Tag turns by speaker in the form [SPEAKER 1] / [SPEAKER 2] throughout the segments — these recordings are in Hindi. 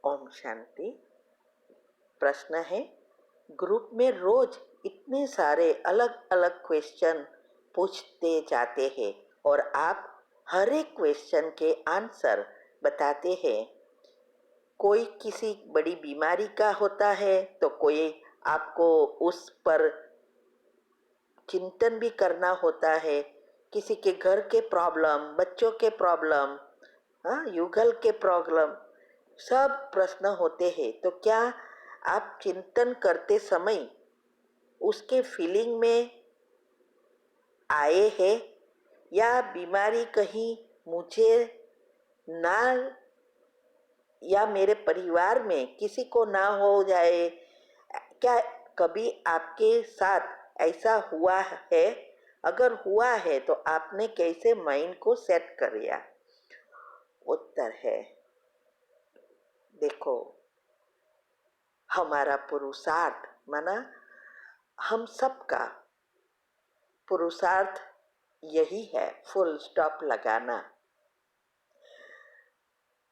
[SPEAKER 1] ओम शांति। प्रश्न है, ग्रुप में रोज इतने सारे अलग अलग क्वेश्चन पूछते जाते हैं और आप हर एक क्वेश्चन के आंसर बताते हैं। कोई किसी बड़ी बीमारी का होता है तो कोई आपको उस पर चिंतन भी करना होता है। किसी के घर के प्रॉब्लम, बच्चों के प्रॉब्लम, युगल के प्रॉब्लम, सब प्रश्न होते हैं। तो क्या आप चिंतन करते समय उसके फीलिंग में आए हैं या बीमारी कहीं मुझे ना या मेरे परिवार में किसी को ना हो जाए? क्या कभी आपके साथ ऐसा हुआ है? अगर हुआ है तो आपने कैसे माइंड को सेट किया? उत्तर है, देखो, हमारा पुरुषार्थ माना हम सबका पुरुषार्थ यही है, फुल स्टॉप लगाना।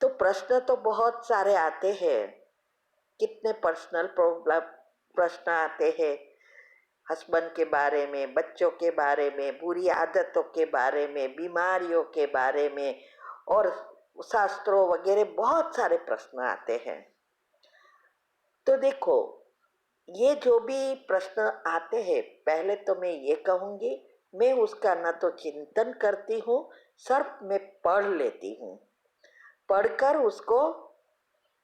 [SPEAKER 1] तो प्रश्न तो बहुत सारे आते हैं, कितने पर्सनल प्रश्न आते हैं, हस्बैंड के बारे में, बच्चों के बारे में, बुरी आदतों के बारे में, बीमारियों के बारे में और शास्त्रों वगैरह बहुत सारे प्रश्न आते हैं। तो देखो, ये जो भी प्रश्न आते हैं, पहले तो मैं ये कहूँगी, मैं उसका न तो चिंतन करती हूँ, सिर्फ मैं पढ़ लेती हूँ, पढ़कर उसको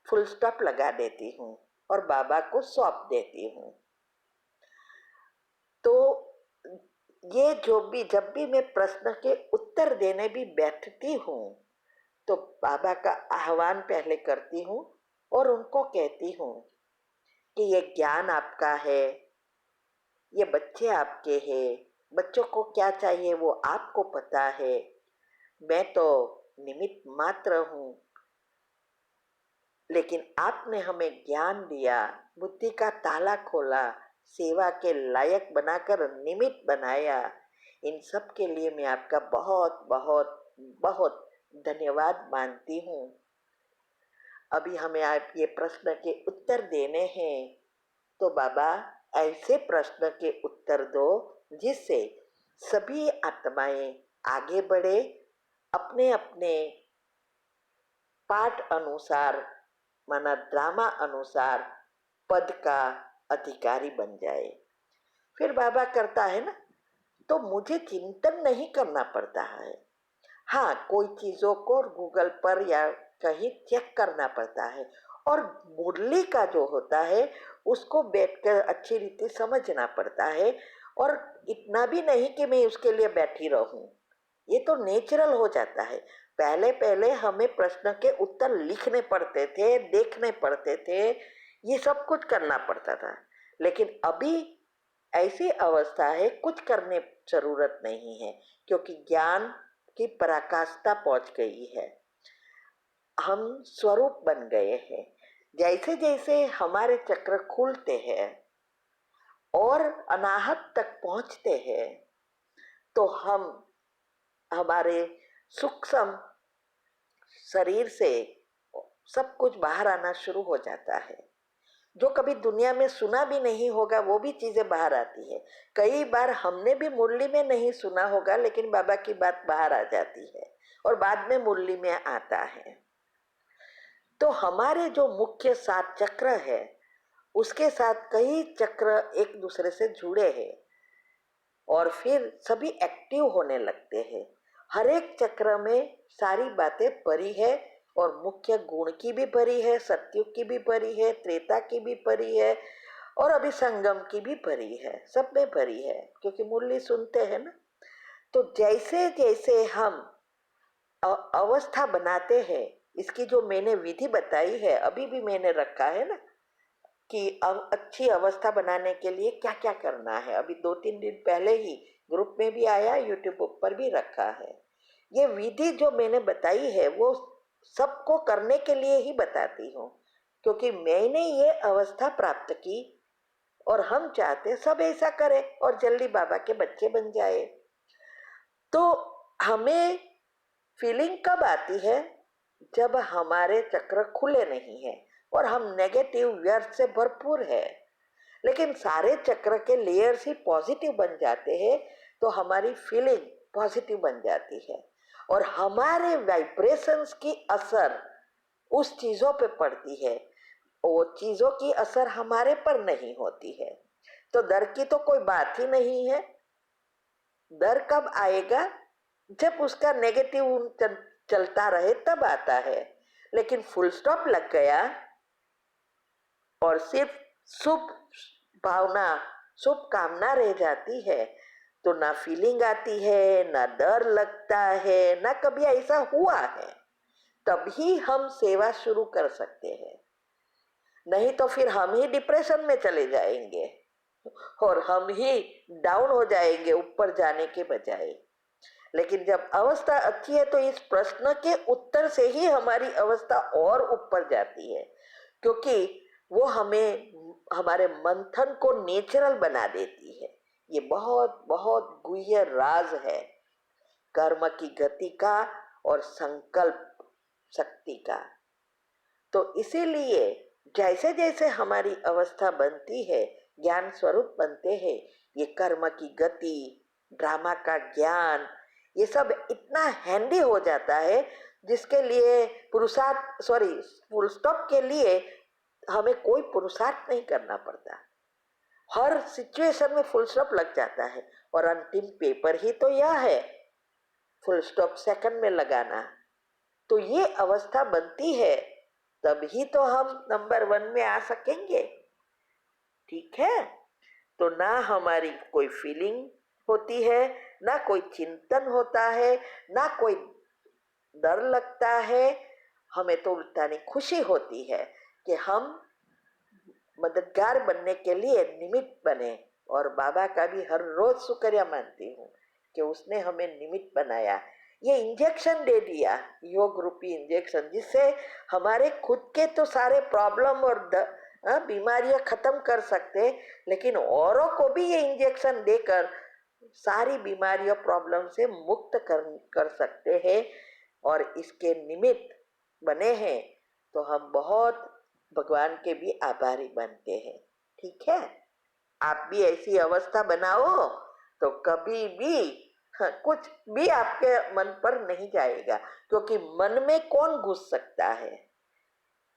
[SPEAKER 1] फुल स्टॉप लगा देती हूँ और बाबा को सौंप देती हूँ। तो ये जब भी मैं प्रश्न के उत्तर देने भी बैठती हूँ तो बाबा का आह्वान पहले करती हूँ और उनको कहती हूँ कि ये ज्ञान आपका है, ये बच्चे आपके हैं, बच्चों को क्या चाहिए वो आपको पता है, मैं तो निमित्त मात्र हूँ, लेकिन आपने हमें ज्ञान दिया, बुद्धि का ताला खोला, सेवा के लायक बनाकर निमित्त बनाया। इन सब के लिए मैं आपका बहुत बहुत बहुत धन्यवाद मानती हूँ। अभी हमें आप ये प्रश्न के उत्तर देने हैं, तो बाबा ऐसे प्रश्न के उत्तर दो जिससे सभी आत्माएं आगे बढ़े, अपने अपने पाठ अनुसार माना ड्रामा अनुसार पद का अधिकारी बन जाए। फिर बाबा करता है ना, तो मुझे चिंतन नहीं करना पड़ता है। हाँ, कोई चीज़ों को गूगल पर या कहीं चेक करना पड़ता है और मुरली का जो होता है उसको बैठकर अच्छी रीति समझना पड़ता है, और इतना भी नहीं कि मैं उसके लिए बैठी रहूं, ये तो नेचुरल हो जाता है। पहले पहले हमें प्रश्न के उत्तर लिखने पड़ते थे, देखने पड़ते थे, ये सब कुछ करना पड़ता था, लेकिन अभी ऐसी अवस्था है कुछ करने जरूरत नहीं है, क्योंकि ज्ञान की पराकाष्ठा पहुंच गई है, हम स्वरूप बन गए हैं। जैसे जैसे हमारे चक्र खुलते हैं और अनाहत तक पहुंचते हैं तो हम हमारे सूक्ष्म शरीर से सब कुछ बाहर आना शुरू हो जाता है। जो कभी दुनिया में सुना भी नहीं होगा वो भी चीजें बाहर आती है। कई बार हमने भी मुरली में नहीं सुना होगा, लेकिन बाबा की बात बाहर आ जाती है और बाद में मुरली में आता है। तो हमारे जो मुख्य 7 चक्र है उसके साथ कई चक्र एक दूसरे से जुड़े हैं और फिर सभी एक्टिव होने लगते हैं। हर एक चक्र में सारी बातें भरी है और मुख्य गुण की भी भरी है, सत्युग की भी भरी है, त्रेता की भी भरी है और अभी संगम की भी भरी है, सब में भरी है, क्योंकि मुरली सुनते हैं ना। तो जैसे जैसे हम अवस्था बनाते हैं, इसकी जो मैंने विधि बताई है, अभी भी मैंने रखा है ना कि अब अच्छी अवस्था बनाने के लिए क्या क्या करना है, अभी 2-3 दिन पहले ही ग्रुप में भी आया, यूट्यूब पर भी रखा है। ये विधि जो मैंने बताई है वो सबको करने के लिए ही बताती हूँ, क्योंकि मैंने ये अवस्था प्राप्त की और हम चाहते सब ऐसा करें और जल्दी बाबा के बच्चे बन जाए। तो हमें फीलिंग कब आती है? जब हमारे चक्र खुले नहीं है, और हम नेगेटिव व्यर्थ से भरपूर है। लेकिन सारे चक्र के लेयर्स ही पॉजिटिव बन जाते हैं तो हमारी फीलिंग पॉजिटिव बन जाती है और हमारे वाइब्रेशंस की असर उस चीजों पे पड़ती है, वो चीजों की असर हमारे पर नहीं होती है। तो डर की तो कोई बात ही नहीं है। डर कब आएगा? जब उसका नेगेटिव चलता रहे तब आता है। लेकिन फुल स्टॉप लग गया और सिर्फ शुभ भावना, शुभ कामना रह जाती है तो ना फीलिंग आती है, ना डर लगता है, ना कभी ऐसा हुआ है। तभी हम सेवा शुरू कर सकते हैं, नहीं तो फिर हम ही डिप्रेशन में चले जाएंगे और हम ही डाउन हो जाएंगे ऊपर जाने के बजाय। लेकिन जब अवस्था अच्छी है तो इस प्रश्न के उत्तर से ही हमारी अवस्था और ऊपर जाती है, क्योंकि वो हमें हमारे मंथन को नेचुरल बना देती है। ये बहुत बहुत गुह्य राज है कर्म की गति का और संकल्प शक्ति का। तो इसीलिए जैसे जैसे हमारी अवस्था बनती है, ज्ञान स्वरूप बनते हैं, ये कर्म की गति, ड्रामा का ज्ञान, ये सब इतना हैंडी हो जाता है जिसके लिए फुल स्टॉप के लिए हमें कोई पुरुषार्थ नहीं करना पड़ता। हर सिचुएशन में फुल स्टॉप लग जाता है और अंतिम पेपर ही तो यह है, फुल स्टॉप सेकंड में लगाना। तो ये अवस्था बनती है तभी तो हम नंबर 1 में आ सकेंगे। ठीक है? तो ना हमारी कोई फीलिंग होती है, ना कोई चिंतन होता है, ना कोई डर लगता है। हमें तो उल्टानी खुशी होती है कि हम मददगार बनने के लिए निमित्त बने। और बाबा का भी हर रोज शुक्रिया मानती हूँ कि उसने हमें निमित्त बनाया, ये इंजेक्शन दे दिया, योग रूपी इंजेक्शन, जिससे हमारे खुद के तो सारे प्रॉब्लम और बीमारियां खत्म कर सकते, लेकिन औरों को भी ये इंजेक्शन देकर सारी बीमारियों प्रॉब्लम से मुक्त कर सकते हैं और इसके निमित्त बने हैं। तो हम बहुत भगवान के भी आभारी बनते हैं। ठीक है? आप भी ऐसी अवस्था बनाओ तो कभी भी कुछ भी आपके मन पर नहीं जाएगा, क्योंकि मन में कौन घुस सकता है?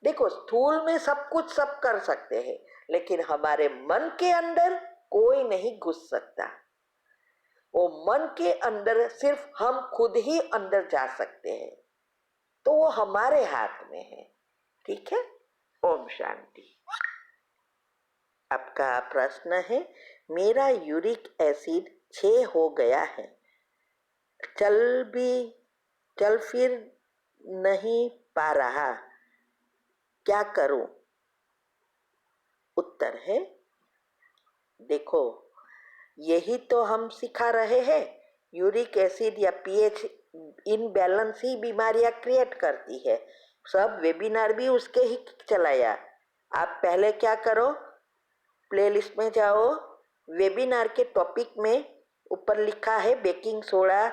[SPEAKER 1] देखो, स्थूल में सब कुछ सब कर सकते हैं, लेकिन हमारे मन के अंदर कोई नहीं घुस सकता। वो मन के अंदर सिर्फ हम खुद ही अंदर जा सकते हैं, तो वो हमारे हाथ में है। ठीक है? ओम शांति। आपका प्रश्न है, मेरा यूरिक एसिड 6 हो गया है, चल फिर नहीं पा रहा, क्या करूं? उत्तर है, देखो, यही तो हम सिखा रहे हैं। यूरिक एसिड या पीएच इनबैलेंस ही बीमारियां क्रिएट करती है। सब वेबिनार भी उसके ही चलाया। आप पहले क्या करो, प्लेलिस्ट में जाओ, वेबिनार के टॉपिक में ऊपर लिखा है बेकिंग सोडा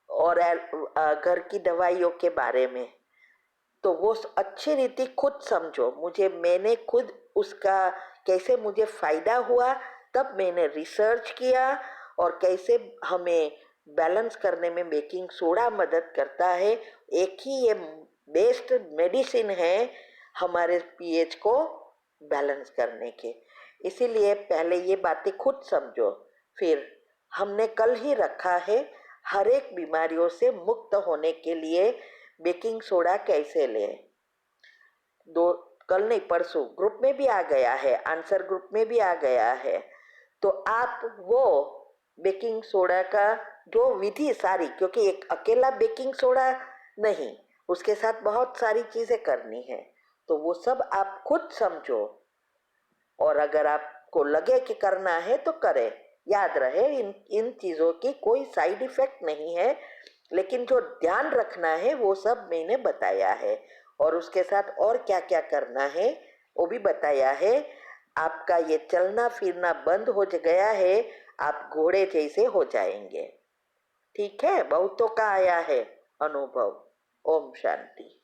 [SPEAKER 1] और घर की दवाइयों के बारे में, तो वो अच्छी रीति खुद समझो। मैंने खुद उसका कैसे मुझे फायदा हुआ, तब मैंने रिसर्च किया और कैसे हमें बैलेंस करने में बेकिंग सोडा मदद करता है। एक ही ये बेस्ट मेडिसिन है हमारे पीएच को बैलेंस करने के। इसीलिए पहले ये बातें खुद समझो। फिर हमने कल ही रखा है हर एक बीमारियों से मुक्त होने के लिए बेकिंग सोडा कैसे लें। कल नहीं, परसों ग्रुप में भी आ गया है, आंसर ग्रुप में भी आ गया है। तो आप वो बेकिंग सोडा का जो विधि सारी, क्योंकि एक अकेला बेकिंग सोडा नहीं, उसके साथ बहुत सारी चीजें करनी है, तो वो सब आप खुद समझो। और अगर आपको लगे कि करना है तो करें। याद रहे, इन चीजों की कोई साइड इफेक्ट नहीं है, लेकिन जो ध्यान रखना है वो सब मैंने बताया है। और उसके साथ और क्या क्या करना है वो भी बताया है। आपका ये चलना फिरना बंद हो गया है, आप घोड़े जैसे हो जाएंगे। ठीक है? बहुतों का आया है अनुभव। ओम शांति।